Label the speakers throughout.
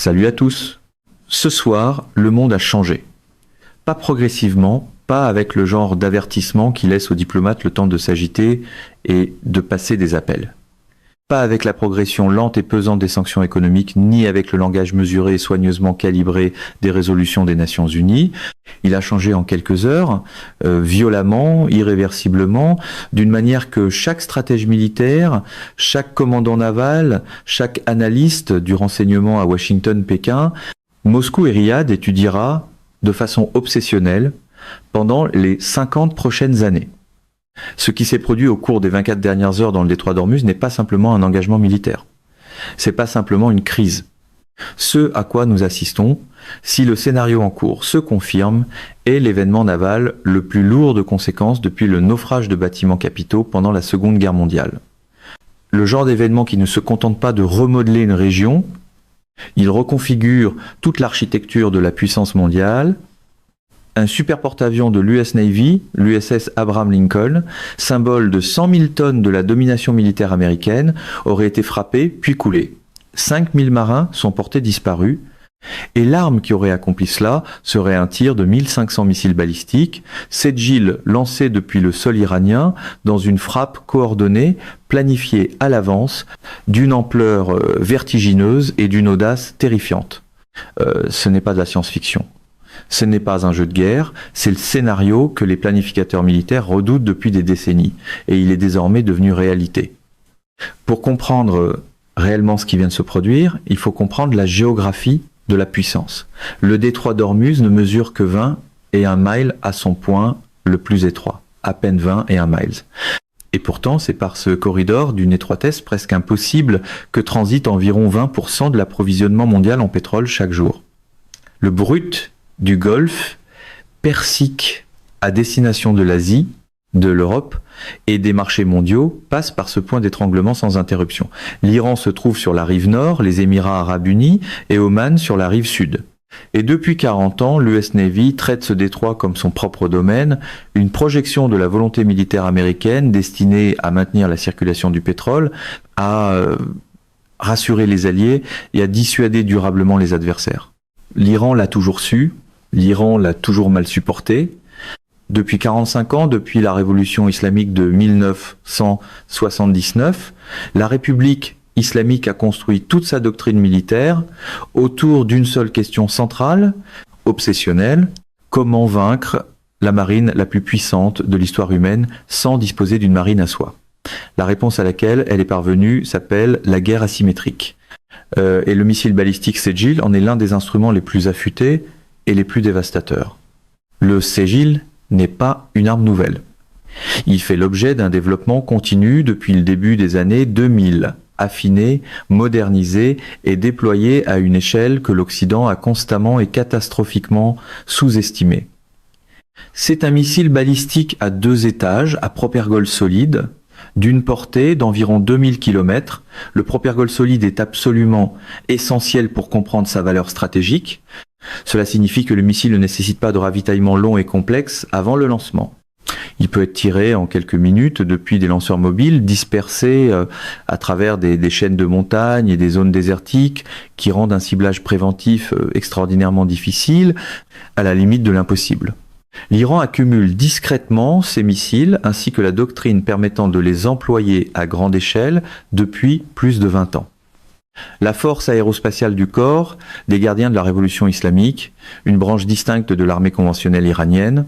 Speaker 1: Salut à tous. Ce soir, le monde a changé. Pas progressivement, pas avec le genre d'avertissement qui laisse aux diplomates le temps de s'agiter et de passer des appels. Pas avec la progression lente et pesante des sanctions économiques, ni avec le langage mesuré et soigneusement calibré des résolutions des Nations Unies. Il a changé en quelques heures, violemment, irréversiblement, d'une manière que chaque stratège militaire, chaque commandant naval, chaque analyste du renseignement à Washington, Pékin, Moscou et Riyad étudiera de façon obsessionnelle pendant les 50 prochaines années. Ce qui s'est produit au cours des 24 dernières heures dans le détroit d'Ormuz n'est pas simplement un engagement militaire. C'est pas simplement une crise. Ce à quoi nous assistons, si le scénario en cours se confirme, est l'événement naval le plus lourd de conséquences depuis le naufrage de bâtiments capitaux pendant la Seconde Guerre mondiale. Le genre d'événement qui ne se contente pas de remodeler une région, il reconfigure toute l'architecture de la puissance mondiale. Un super porte-avions de l'US Navy, l'USS Abraham Lincoln, symbole de 100 000 tonnes de la domination militaire américaine, aurait été frappé puis coulé. 5 000 marins sont portés disparus, et l'arme qui aurait accompli cela serait un tir de 1500 missiles balistiques, Sedjil lancé depuis le sol iranien dans une frappe coordonnée, planifiée à l'avance, d'une ampleur vertigineuse et d'une audace terrifiante. Ce n'est pas de la science-fiction. Ce n'est pas un jeu de guerre, c'est le scénario que les planificateurs militaires redoutent depuis des décennies, et il est désormais devenu réalité. Pour comprendre réellement ce qui vient de se produire, il faut comprendre la géographie de la puissance. Le détroit d'Ormuz ne mesure que 20 et 1 mile à son point le plus étroit, à peine 20 et 1 miles. Et pourtant, c'est par ce corridor d'une étroitesse presque impossible que transite environ 20% de l'approvisionnement mondial en pétrole chaque jour. Le brut du Golfe, Persique à destination de l'Asie, de l'Europe et des marchés mondiaux passe par ce point d'étranglement sans interruption. L'Iran se trouve sur la rive nord, les Émirats arabes unis et Oman sur la rive sud. Et depuis 40 ans, l'US Navy traite ce détroit comme son propre domaine, une projection de la volonté militaire américaine destinée à maintenir la circulation du pétrole, à rassurer les alliés et à dissuader durablement les adversaires. L'Iran l'a toujours su, l'Iran l'a toujours mal supporté. Depuis 45 ans, depuis la révolution islamique de 1979, la République islamique a construit toute sa doctrine militaire autour d'une seule question centrale, obsessionnelle: comment vaincre la marine la plus puissante de l'histoire humaine sans disposer d'une marine à soi. La réponse à laquelle elle est parvenue s'appelle la guerre asymétrique. Et le missile balistique Sedjil en est l'un des instruments les plus affûtés et les plus dévastateurs. Le Sedjil n'est pas une arme nouvelle. Il fait l'objet d'un développement continu depuis le début des années 2000, affiné, modernisé et déployé à une échelle que l'Occident a constamment et catastrophiquement sous-estimée. C'est un missile balistique à 2 étages, à propergol solide, d'une portée d'environ 2000 km. Le propergol solide est absolument essentiel pour comprendre sa valeur stratégique. Cela signifie que le missile ne nécessite pas de ravitaillement long et complexe avant le lancement. Il peut être tiré en quelques minutes depuis des lanceurs mobiles dispersés à travers des chaînes de montagnes et des zones désertiques qui rendent un ciblage préventif extraordinairement difficile, à la limite de l'impossible. L'Iran accumule discrètement ces missiles ainsi que la doctrine permettant de les employer à grande échelle depuis plus de 20 ans. La force aérospatiale du corps, des gardiens de la révolution islamique, une branche distincte de l'armée conventionnelle iranienne,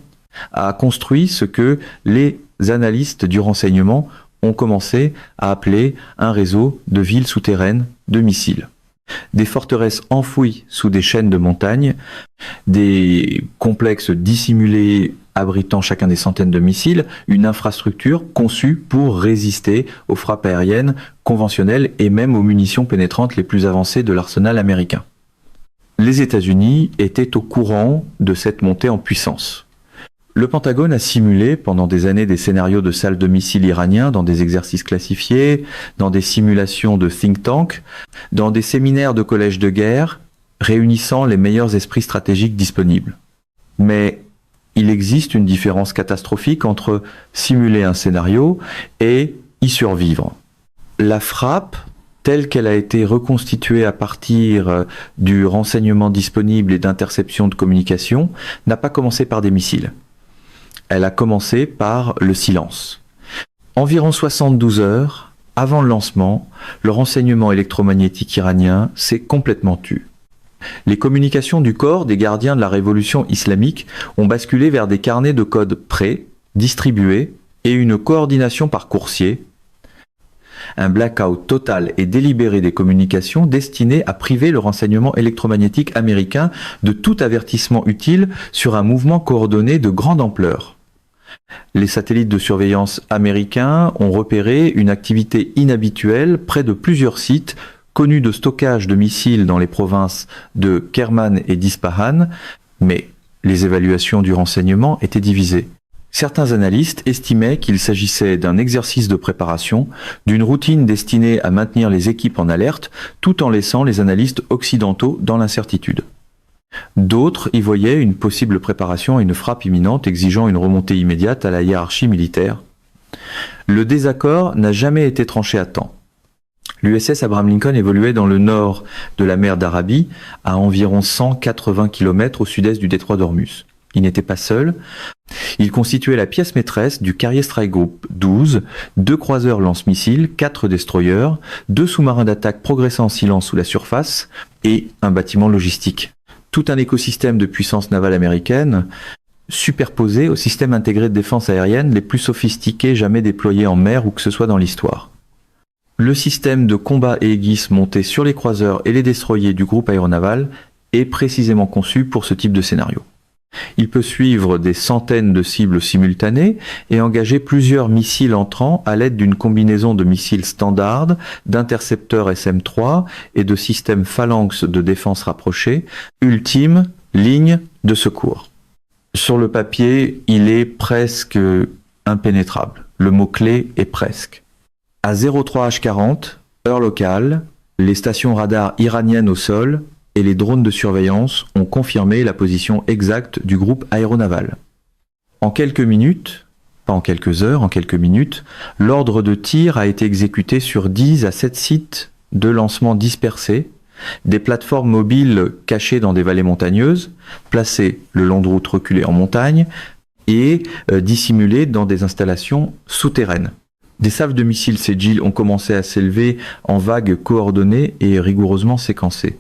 Speaker 1: a construit ce que les analystes du renseignement ont commencé à appeler un réseau de villes souterraines de missiles. Des forteresses enfouies sous des chaînes de montagnes, des complexes dissimulés abritant chacun des centaines de missiles, une infrastructure conçue pour résister aux frappes aériennes conventionnelles et même aux munitions pénétrantes les plus avancées de l'arsenal américain. Les États-Unis étaient au courant de cette montée en puissance. Le Pentagone a simulé pendant des années des scénarios de salles de missiles iraniens dans des exercices classifiés, dans des simulations de think tank, dans des séminaires de collèges de guerre, réunissant les meilleurs esprits stratégiques disponibles. Mais il existe une différence catastrophique entre simuler un scénario et y survivre. La frappe telle qu'elle a été reconstituée à partir du renseignement disponible et d'interception de communication, n'a pas commencé par des missiles. Elle a commencé par le silence. Environ 72 heures avant le lancement, le renseignement électromagnétique iranien s'est complètement tu. Les communications du corps des gardiens de la révolution islamique ont basculé vers des carnets de code prêts, distribués, et une coordination par coursier. Un blackout total et délibéré des communications destiné à priver le renseignement électromagnétique américain de tout avertissement utile sur un mouvement coordonné de grande ampleur. Les satellites de surveillance américains ont repéré une activité inhabituelle près de plusieurs sites connus de stockage de missiles dans les provinces de Kerman et d'Ispahan, mais les évaluations du renseignement étaient divisées. Certains analystes estimaient qu'il s'agissait d'un exercice de préparation, d'une routine destinée à maintenir les équipes en alerte, tout en laissant les analystes occidentaux dans l'incertitude. D'autres y voyaient une possible préparation à une frappe imminente exigeant une remontée immédiate à la hiérarchie militaire. Le désaccord n'a jamais été tranché à temps. L'USS Abraham Lincoln évoluait dans le nord de la mer d'Arabie, à environ 180 km au sud-est du détroit d'Ormuz. Il n'était pas seul. Il constituait la pièce maîtresse du Carrier Strike Group 12, 2 croiseurs lance-missiles, 4 destroyers, 2 sous-marins d'attaque progressant en silence sous la surface et un bâtiment logistique. Tout un écosystème de puissance navale américaine superposé au système intégré de défense aérienne les plus sophistiqués jamais déployés en mer ou que ce soit dans l'histoire. Le système de combat Aegis monté sur les croiseurs et les destroyers du groupe aéronaval est précisément conçu pour ce type de scénario. Il peut suivre des centaines de cibles simultanées et engager plusieurs missiles entrants à l'aide d'une combinaison de missiles standards, d'intercepteurs SM-3 et de systèmes phalanx de défense rapprochés, ultime ligne de secours. Sur le papier, il est presque impénétrable. Le mot-clé est presque. À 03H40, heure locale, les stations radars iraniennes au sol et les drones de surveillance ont confirmé la position exacte du groupe aéronaval. En quelques minutes, pas en quelques heures, en quelques minutes, l'ordre de tir a été exécuté sur 10 à 7 sites de lancement dispersés, des plateformes mobiles cachées dans des vallées montagneuses, placées le long de routes reculées en montagne et dissimulées dans des installations souterraines. Des salves de missiles Sejil ont commencé à s'élever en vagues coordonnées et rigoureusement séquencées.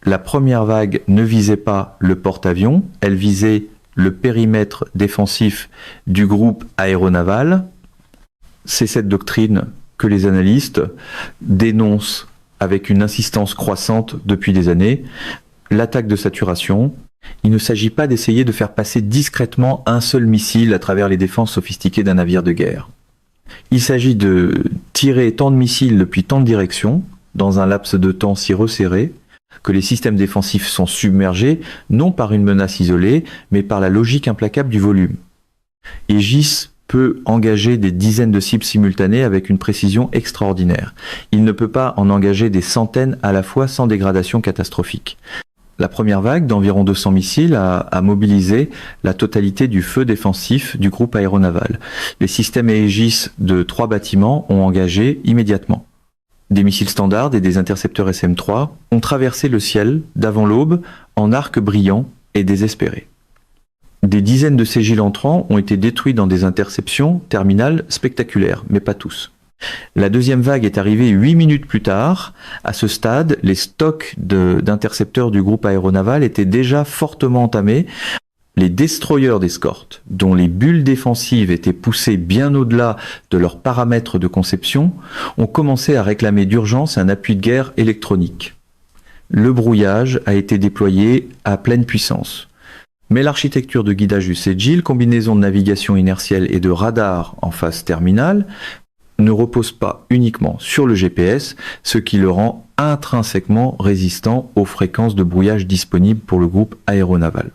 Speaker 1: La première vague ne visait pas le porte-avions, elle visait le périmètre défensif du groupe aéronaval. C'est cette doctrine que les analystes dénoncent avec une insistance croissante depuis des années. L'attaque de saturation. Il ne s'agit pas d'essayer de faire passer discrètement un seul missile à travers les défenses sophistiquées d'un navire de guerre. Il s'agit de tirer tant de missiles depuis tant de directions, dans un laps de temps si resserré, que les systèmes défensifs sont submergés, non par une menace isolée, mais par la logique implacable du volume. Aegis peut engager des dizaines de cibles simultanées avec une précision extraordinaire. Il ne peut pas en engager des centaines à la fois sans dégradation catastrophique. La première vague d'environ 200 missiles a mobilisé la totalité du feu défensif du groupe aéronaval. Les systèmes Aegis de 3 bâtiments ont engagé immédiatement. Des missiles standards et des intercepteurs SM-3 ont traversé le ciel d'avant l'aube en arcs brillants et désespérés. Des dizaines de Sejil entrants ont été détruits dans des interceptions terminales spectaculaires, mais pas tous. La deuxième vague est arrivée 8 minutes plus tard. À ce stade, les stocks d'intercepteurs du groupe aéronaval étaient déjà fortement entamés. Les destroyers d'escorte, dont les bulles défensives étaient poussées bien au-delà de leurs paramètres de conception, ont commencé à réclamer d'urgence un appui de guerre électronique. Le brouillage a été déployé à pleine puissance. Mais l'architecture de guidage du Sejil, combinaison de navigation inertielle et de radar en phase terminale, ne repose pas uniquement sur le GPS, ce qui le rend intrinsèquement résistant aux fréquences de brouillage disponibles pour le groupe aéronaval.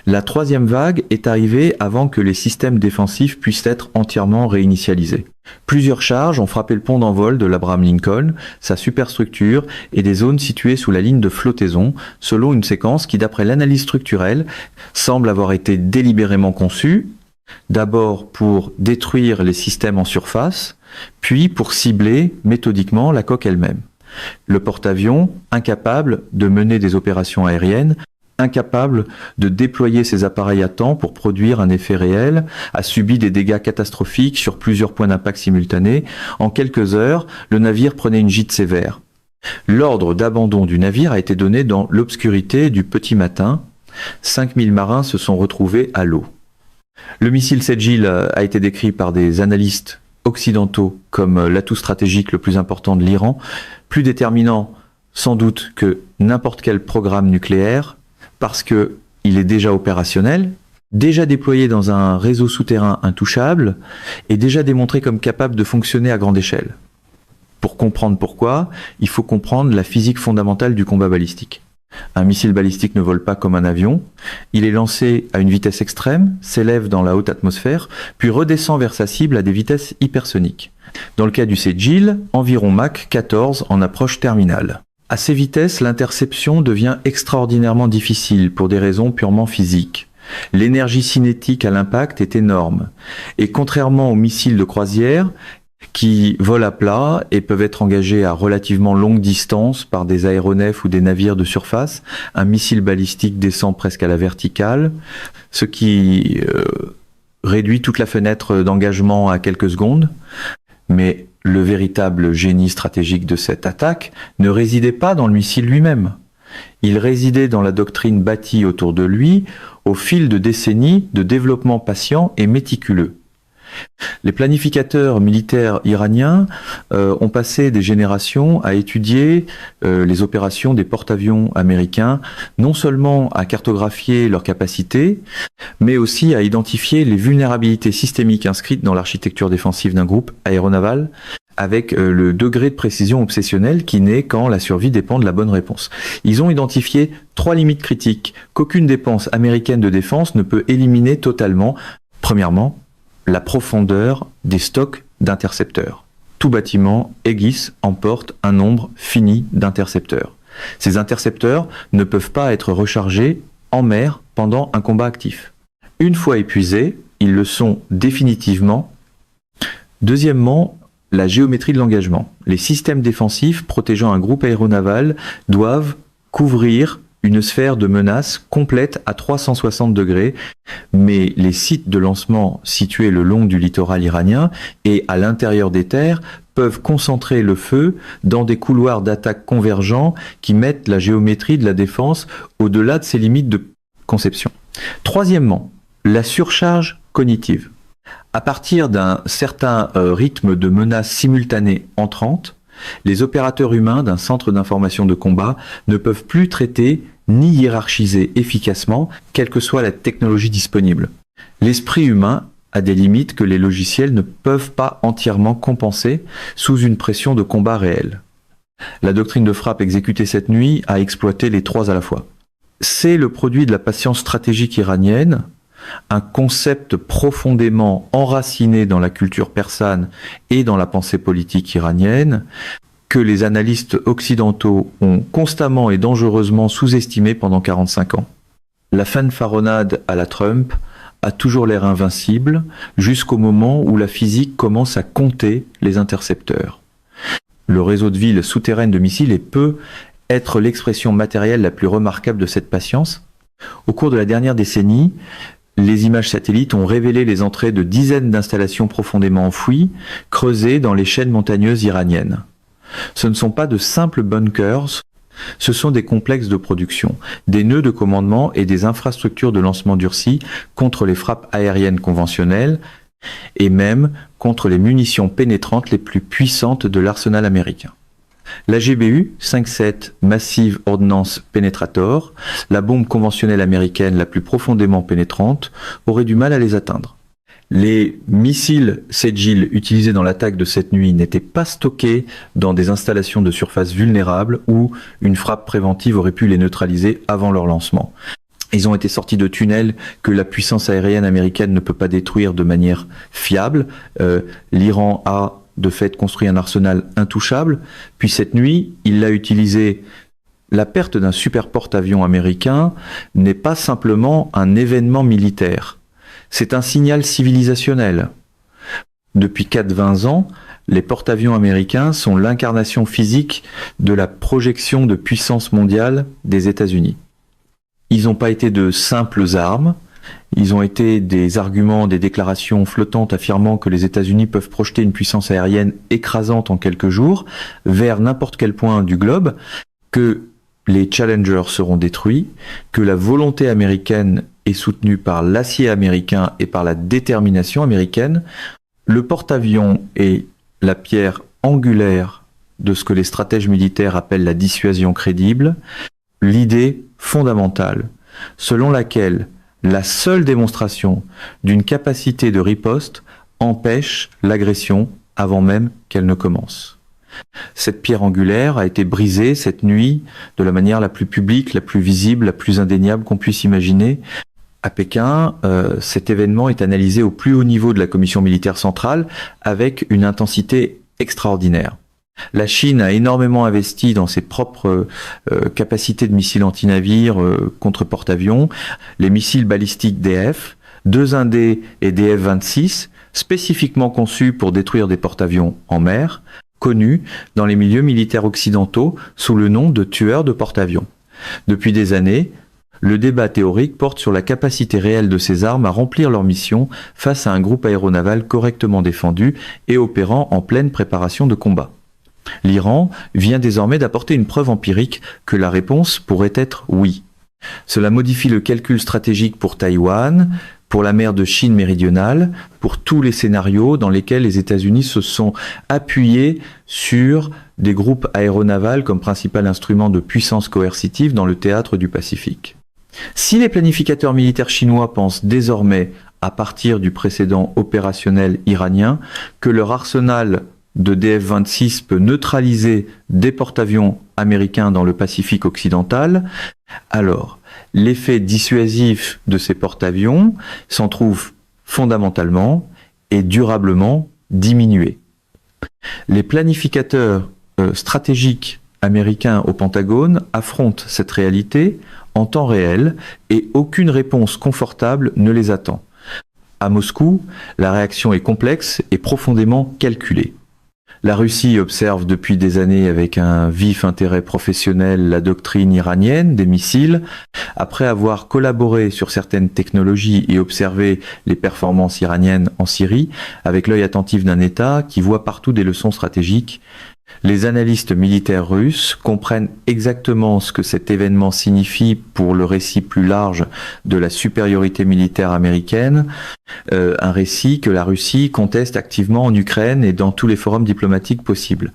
Speaker 1: La troisième vague est arrivée avant que les systèmes défensifs puissent être entièrement réinitialisés. Plusieurs charges ont frappé le pont d'envol de l'Abraham Lincoln, sa superstructure et des zones situées sous la ligne de flottaison, selon une séquence qui, d'après l'analyse structurelle, semble avoir été délibérément conçue, d'abord pour détruire les systèmes en surface, puis pour cibler méthodiquement la coque elle-même. Le porte-avions, incapable de mener des opérations aériennes, incapable de déployer ses appareils à temps pour produire un effet réel, a subi des dégâts catastrophiques sur plusieurs points d'impact simultanés. En quelques heures, le navire prenait une gîte sévère. L'ordre d'abandon du navire a été donné dans l'obscurité du petit matin. 5000 marins se sont retrouvés à l'eau. Le missile Sedgil a été décrit par des analystes occidentaux comme l'atout stratégique le plus important de l'Iran, plus déterminant sans doute que n'importe quel programme nucléaire, parce qu'il est déjà opérationnel, déjà déployé dans un réseau souterrain intouchable et déjà démontré comme capable de fonctionner à grande échelle. Pour comprendre pourquoi, il faut comprendre la physique fondamentale du combat balistique. Un missile balistique ne vole pas comme un avion, il est lancé à une vitesse extrême, s'élève dans la haute atmosphère, puis redescend vers sa cible à des vitesses hypersoniques. Dans le cas du Sedgil, environ Mach 14 en approche terminale. À ces vitesses, l'interception devient extraordinairement difficile pour des raisons purement physiques. L'énergie cinétique à l'impact est énorme, et contrairement aux missiles de croisière, qui volent à plat et peuvent être engagés à relativement longue distance par des aéronefs ou des navires de surface, un missile balistique descend presque à la verticale, ce qui réduit toute la fenêtre d'engagement à quelques secondes. Mais le véritable génie stratégique de cette attaque ne résidait pas dans le missile lui-même. Il résidait dans la doctrine bâtie autour de lui au fil de décennies de développement patient et méticuleux. Les planificateurs militaires iraniens ont passé des générations à étudier les opérations des porte-avions américains, non seulement à cartographier leurs capacités, mais aussi à identifier les vulnérabilités systémiques inscrites dans l'architecture défensive d'un groupe aéronaval, avec le degré de précision obsessionnelle qui naît quand la survie dépend de la bonne réponse. Ils ont identifié 3 limites critiques qu'aucune dépense américaine de défense ne peut éliminer totalement. Premièrement, la profondeur des stocks d'intercepteurs. Tout bâtiment Aegis emporte un nombre fini d'intercepteurs. Ces intercepteurs ne peuvent pas être rechargés en mer pendant un combat actif. Une fois épuisés, ils le sont définitivement. Deuxièmement, la géométrie de l'engagement. Les systèmes défensifs protégeant un groupe aéronaval doivent couvrir une sphère de menace complète à 360 degrés, mais les sites de lancement situés le long du littoral iranien et à l'intérieur des terres peuvent concentrer le feu dans des couloirs d'attaque convergents qui mettent la géométrie de la défense au-delà de ses limites de conception. Troisièmement, la surcharge cognitive. À partir d'un certain rythme de menace simultanée entrante, les opérateurs humains d'un centre d'information de combat ne peuvent plus traiter ni hiérarchiser efficacement, quelle que soit la technologie disponible. L'esprit humain a des limites que les logiciels ne peuvent pas entièrement compenser sous une pression de combat réelle. La doctrine de frappe exécutée cette nuit a exploité les 3 à la fois. C'est le produit de la patience stratégique iranienne, un concept profondément enraciné dans la culture persane et dans la pensée politique iranienne, que les analystes occidentaux ont constamment et dangereusement sous-estimé pendant 45 ans. La fanfaronnade à la Trump a toujours l'air invincible, jusqu'au moment où la physique commence à compter les intercepteurs. Le réseau de villes souterraines de missiles peut être l'expression matérielle la plus remarquable de cette patience. Au cours de la dernière décennie, les images satellites ont révélé les entrées de dizaines d'installations profondément enfouies, creusées dans les chaînes montagneuses iraniennes. Ce ne sont pas de simples bunkers, ce sont des complexes de production, des nœuds de commandement et des infrastructures de lancement durcies contre les frappes aériennes conventionnelles et même contre les munitions pénétrantes les plus puissantes de l'arsenal américain. La GBU 5.7 Massive Ordnance Penetrator, la bombe conventionnelle américaine la plus profondément pénétrante, aurait du mal à les atteindre. Les missiles Sedgil utilisés dans l'attaque de cette nuit n'étaient pas stockés dans des installations de surface vulnérables où une frappe préventive aurait pu les neutraliser avant leur lancement. Ils ont été sortis de tunnels que la puissance aérienne américaine ne peut pas détruire de manière fiable. L'Iran a de fait construit un arsenal intouchable, puis cette nuit, il l'a utilisé. La perte d'un super porte-avions américain n'est pas simplement un événement militaire, c'est un signal civilisationnel. Depuis 4-20 ans, les porte-avions américains sont l'incarnation physique de la projection de puissance mondiale des États-Unis. Ils n'ont pas été de simples armes, ils ont été des arguments, des déclarations flottantes affirmant que les États-Unis peuvent projeter une puissance aérienne écrasante en quelques jours vers n'importe quel point du globe, que les Challengers seront détruits, que la volonté américaine est soutenue par l'acier américain et par la détermination américaine. Le porte-avions est la pierre angulaire de ce que les stratèges militaires appellent la dissuasion crédible, l'idée fondamentale selon laquelle la seule démonstration d'une capacité de riposte empêche l'agression avant même qu'elle ne commence. Cette pierre angulaire a été brisée cette nuit de la manière la plus publique, la plus visible, la plus indéniable qu'on puisse imaginer. À Pékin, cet événement est analysé au plus haut niveau de la commission militaire centrale avec une intensité extraordinaire. La Chine a énormément investi dans ses propres capacités de missiles anti-navires contre porte-avions, les missiles balistiques DF, 2-1D et DF-26, spécifiquement conçus pour détruire des porte-avions en mer, connus dans les milieux militaires occidentaux sous le nom de tueurs de porte-avions. Depuis des années, le débat théorique porte sur la capacité réelle de ces armes à remplir leur mission face à un groupe aéronaval correctement défendu et opérant en pleine préparation de combat. L'Iran vient désormais d'apporter une preuve empirique que la réponse pourrait être oui. Cela modifie le calcul stratégique pour Taïwan, pour la mer de Chine méridionale, pour tous les scénarios dans lesquels les États-Unis se sont appuyés sur des groupes aéronavals comme principal instrument de puissance coercitive dans le théâtre du Pacifique. Si les planificateurs militaires chinois pensent désormais, à partir du précédent opérationnel iranien, que leur arsenal de DF-26 peut neutraliser des porte-avions américains dans le Pacifique occidental, alors l'effet dissuasif de ces porte-avions s'en trouve fondamentalement et durablement diminué. Les planificateurs stratégiques américains au Pentagone affrontent cette réalité en temps réel et aucune réponse confortable ne les attend. À Moscou, la réaction est complexe et profondément calculée. La Russie observe depuis des années avec un vif intérêt professionnel la doctrine iranienne des missiles. Après avoir collaboré sur certaines technologies et observé les performances iraniennes en Syrie, avec l'œil attentif d'un État qui voit partout des leçons stratégiques, les analystes militaires russes comprennent exactement ce que cet événement signifie pour le récit plus large de la supériorité militaire américaine, un récit que la Russie conteste activement en Ukraine et dans tous les forums diplomatiques possibles.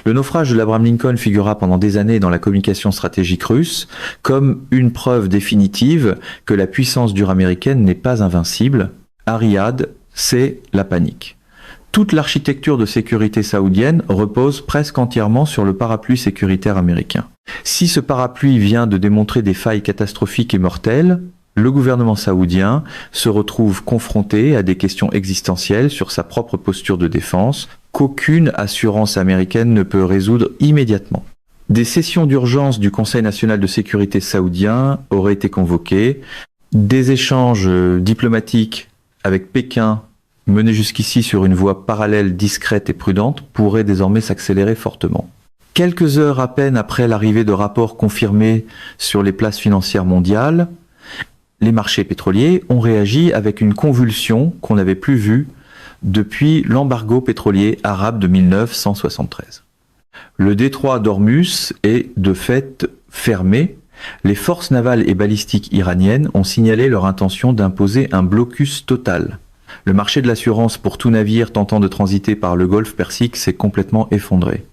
Speaker 1: Le naufrage de l'Abraham Lincoln figurera pendant des années dans la communication stratégique russe comme une preuve définitive que la puissance dure américaine n'est pas invincible. À Riyad, c'est la panique. Toute l'architecture de sécurité saoudienne repose presque entièrement sur le parapluie sécuritaire américain. Si ce parapluie vient de démontrer des failles catastrophiques et mortelles, le gouvernement saoudien se retrouve confronté à des questions existentielles sur sa propre posture de défense qu'aucune assurance américaine ne peut résoudre immédiatement. Des sessions d'urgence du Conseil national de sécurité saoudien auraient été convoquées, des échanges diplomatiques avec Pékin menés jusqu'ici sur une voie parallèle, discrète et prudente, pourrait désormais s'accélérer fortement. Quelques heures à peine après l'arrivée de rapports confirmés sur les places financières mondiales, les marchés pétroliers ont réagi avec une convulsion qu'on n'avait plus vue depuis l'embargo pétrolier arabe de 1973. Le détroit d'Ormuz est de fait fermé. Les forces navales et balistiques iraniennes ont signalé leur intention d'imposer un blocus total. Le marché de l'assurance pour tout navire tentant de transiter par le golfe Persique s'est complètement effondré.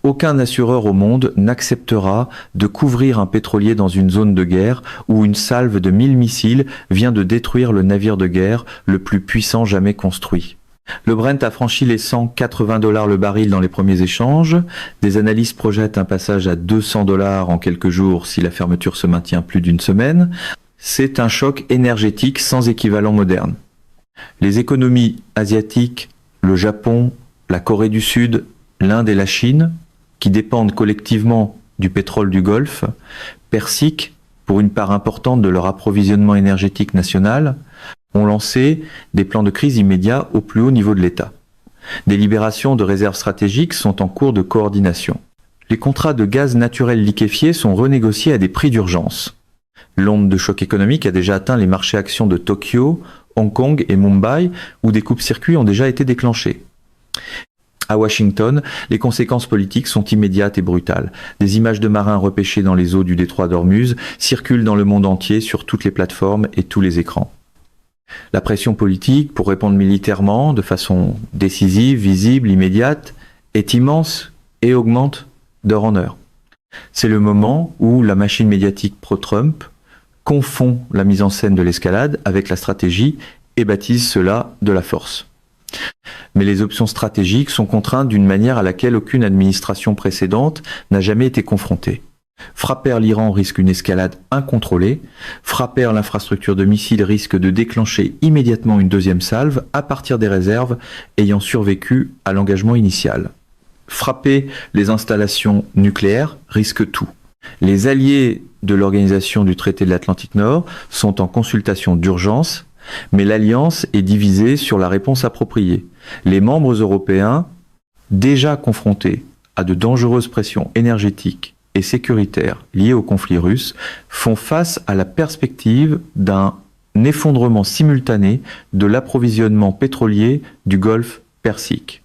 Speaker 1: Aucun assureur au monde n'acceptera de couvrir un pétrolier dans une zone de guerre où une salve de 1000 missiles vient de détruire le navire de guerre le plus puissant jamais construit. Le Brent a franchi les $180 le baril dans les premiers échanges. Des analystes projettent un passage à $200 en quelques jours si la fermeture se maintient plus d'une semaine. C'est un choc énergétique sans équivalent moderne. Les économies asiatiques, le Japon, la Corée du Sud, l'Inde et la Chine, qui dépendent collectivement du pétrole du Golfe, Persique, pour une part importante de leur approvisionnement énergétique national, ont lancé des plans de crise immédiats au plus haut niveau de l'État. Des libérations de réserves stratégiques sont en cours de coordination. Les contrats de gaz naturel liquéfié sont renégociés à des prix d'urgence. L'onde de choc économique a déjà atteint les marchés actions de Tokyo, Hong Kong et Mumbai, où des coupes-circuits ont déjà été déclenchés. À Washington, les conséquences politiques sont immédiates et brutales. Des images de marins repêchés dans les eaux du détroit d'Ormuz circulent dans le monde entier sur toutes les plateformes et tous les écrans. La pression politique pour répondre militairement, de façon décisive, visible, immédiate, est immense et augmente d'heure en heure. C'est le moment où la machine médiatique pro-Trump confond la mise en scène de l'escalade avec la stratégie et baptise cela de la force. Mais les options stratégiques sont contraintes d'une manière à laquelle aucune administration précédente n'a jamais été confrontée. Frapper l'Iran risque une escalade incontrôlée. Frapper l'infrastructure de missiles risque de déclencher immédiatement une deuxième salve à partir des réserves ayant survécu à l'engagement initial. Frapper les installations nucléaires risque tout. Les alliés de l'organisation du traité de l'Atlantique Nord sont en consultation d'urgence, mais l'Alliance est divisée sur la réponse appropriée. Les membres européens, déjà confrontés à de dangereuses pressions énergétiques et sécuritaires liées au conflit russe, font face à la perspective d'un effondrement simultané de l'approvisionnement pétrolier du Golfe Persique.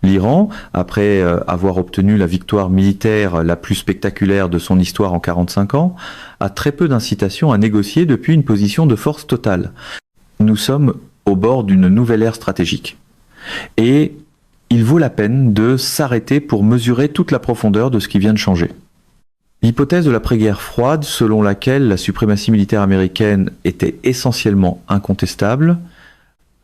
Speaker 1: L'Iran, après avoir obtenu la victoire militaire la plus spectaculaire de son histoire en 45 ans, a très peu d'incitation à négocier depuis une position de force totale. Nous sommes au bord d'une nouvelle ère stratégique. Et il vaut la peine de s'arrêter pour mesurer toute la profondeur de ce qui vient de changer. L'hypothèse de l'après-guerre froide, selon laquelle la suprématie militaire américaine était essentiellement incontestable,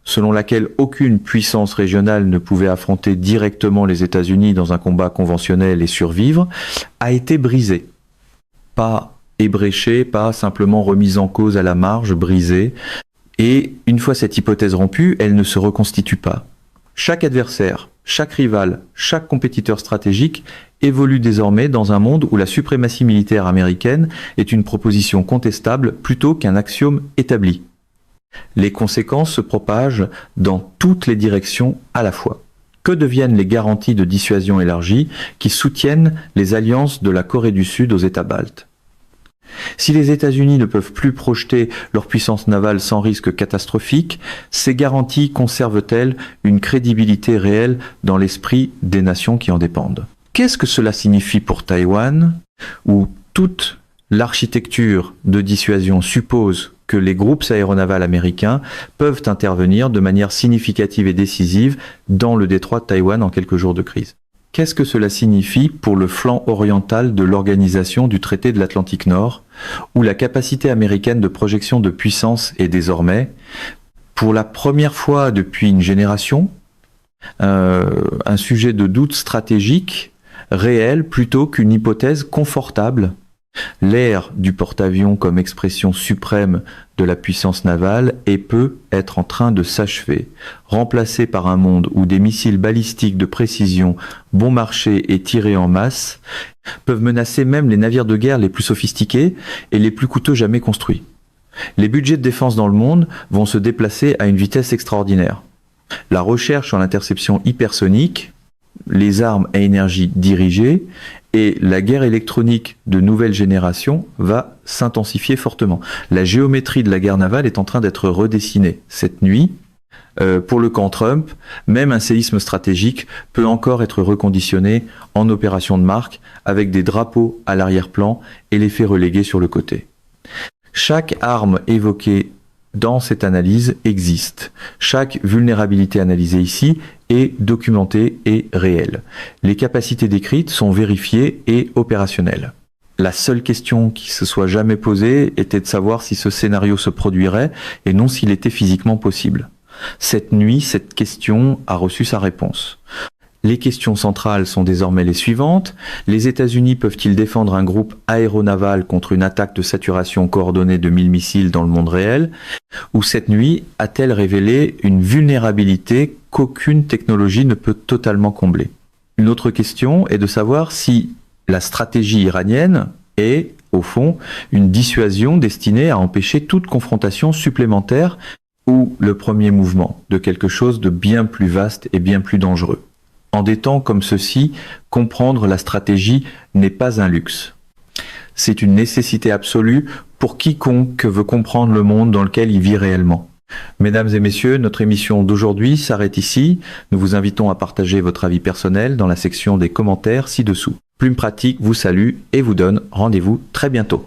Speaker 1: selon laquelle aucune puissance régionale ne pouvait affronter directement les États-Unis dans un combat conventionnel et survivre, a été brisée. Pas ébréchée, pas simplement remise en cause à la marge, brisée. Et une fois cette hypothèse rompue, elle ne se reconstitue pas. Chaque adversaire, chaque rival, chaque compétiteur stratégique évolue désormais dans un monde où la suprématie militaire américaine est une proposition contestable plutôt qu'un axiome établi. Les conséquences se propagent dans toutes les directions à la fois. Que deviennent les garanties de dissuasion élargie qui soutiennent les alliances de la Corée du Sud aux États baltes ? Si les États-Unis ne peuvent plus projeter leur puissance navale sans risque catastrophique, ces garanties conservent-elles une crédibilité réelle dans l'esprit des nations qui en dépendent ? Qu'est-ce que cela signifie pour Taïwan, où toute l'architecture de dissuasion suppose que les groupes aéronavals américains peuvent intervenir de manière significative et décisive dans le détroit de Taïwan en quelques jours de crise? Qu'est-ce que cela signifie pour le flanc oriental de l'organisation du traité de l'Atlantique Nord, où la capacité américaine de projection de puissance est désormais, pour la première fois depuis une génération, un sujet de doute stratégique réel plutôt qu'une hypothèse confortable? L'ère du porte-avions comme expression suprême de la puissance navale et peut être en train de s'achever, remplacée par un monde où des missiles balistiques de précision, bon marché et tirés en masse, peuvent menacer même les navires de guerre les plus sophistiqués et les plus coûteux jamais construits. Les budgets de défense dans le monde vont se déplacer à une vitesse extraordinaire. La recherche sur l'interception hypersonique, les armes à énergie dirigée et la guerre électronique de nouvelle génération va s'intensifier fortement. La géométrie de la guerre navale est en train d'être redessinée. Cette nuit, pour le camp Trump, même un séisme stratégique peut encore être reconditionné en opération de marque avec des drapeaux à l'arrière-plan et l'effet relégué sur le côté. Chaque arme évoquée dans cette analyse existe. Chaque vulnérabilité analysée ici est documentée et réelle. Les capacités décrites sont vérifiées et opérationnelles. La seule question qui se soit jamais posée était de savoir si ce scénario se produirait et non s'il était physiquement possible. Cette nuit, cette question a reçu sa réponse. Les questions centrales sont désormais les suivantes. Les États-Unis peuvent-ils défendre un groupe aéronaval contre une attaque de saturation coordonnée de 1000 missiles dans le monde réel? Ou cette nuit a-t-elle révélé une vulnérabilité qu'aucune technologie ne peut totalement combler? Une autre question est de savoir si la stratégie iranienne est, au fond, une dissuasion destinée à empêcher toute confrontation supplémentaire ou le premier mouvement de quelque chose de bien plus vaste et bien plus dangereux. En des temps comme ceux-ci, comprendre la stratégie n'est pas un luxe. C'est une nécessité absolue pour quiconque veut comprendre le monde dans lequel il vit réellement. Mesdames et messieurs, notre émission d'aujourd'hui s'arrête ici. Nous vous invitons à partager votre avis personnel dans la section des commentaires ci-dessous. Plume Pratique vous salue et vous donne rendez-vous très bientôt.